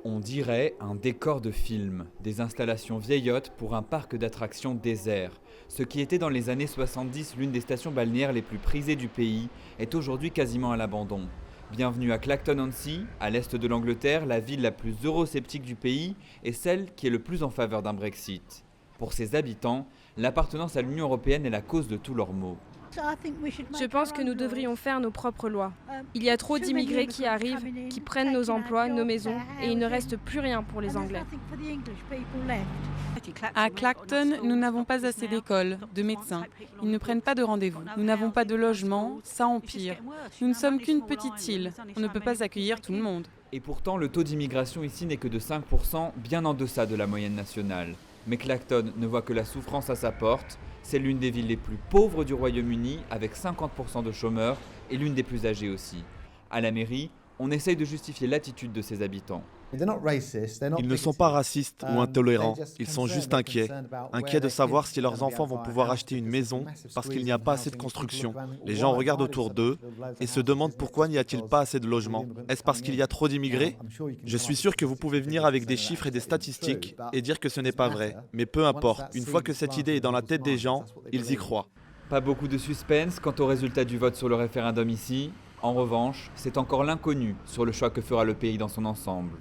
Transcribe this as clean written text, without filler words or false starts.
On dirait un décor de film, des installations vieillottes pour un parc d'attractions désert. Ce qui était dans les années 70 l'une des stations balnéaires les plus prisées du pays est aujourd'hui quasiment à l'abandon. Bienvenue à Clacton-on-Sea, à l'est de l'Angleterre, la ville la plus eurosceptique du pays et celle qui est le plus en faveur d'un Brexit. Pour ses habitants, l'appartenance à l'Union européenne est la cause de tous leurs maux. Je pense que nous devrions faire nos propres lois. Il y a trop d'immigrés qui arrivent, qui prennent nos emplois, nos maisons, et il ne reste plus rien pour les Anglais. À Clacton, nous n'avons pas assez d'écoles, de médecins. Ils ne prennent pas de rendez-vous. Nous n'avons pas de logement, ça empire. Nous ne sommes qu'une petite île. On ne peut pas accueillir tout le monde. Et pourtant, le taux d'immigration ici n'est que de 5%, bien en deçà de la moyenne nationale. Mais Clacton ne voit que la souffrance à sa porte. C'est l'une des villes les plus pauvres du Royaume-Uni, avec 50% de chômeurs, et l'une des plus âgées aussi. À la mairie, on essaye de justifier l'attitude de ses habitants. Ils ne sont pas racistes ou intolérants, ils sont juste inquiets. Inquiets de savoir si leurs enfants vont pouvoir acheter une maison parce qu'il n'y a pas assez de construction. Les gens regardent autour d'eux et se demandent pourquoi n'y a-t-il pas assez de logements. Est-ce parce qu'il y a trop d'immigrés? Je suis sûr que vous pouvez venir avec des chiffres et des statistiques et dire que ce n'est pas vrai. Mais peu importe, une fois que cette idée est dans la tête des gens, ils y croient. Pas beaucoup de suspense quant au résultat du vote sur le référendum ici. En revanche, c'est encore l'inconnu sur le choix que fera le pays dans son ensemble.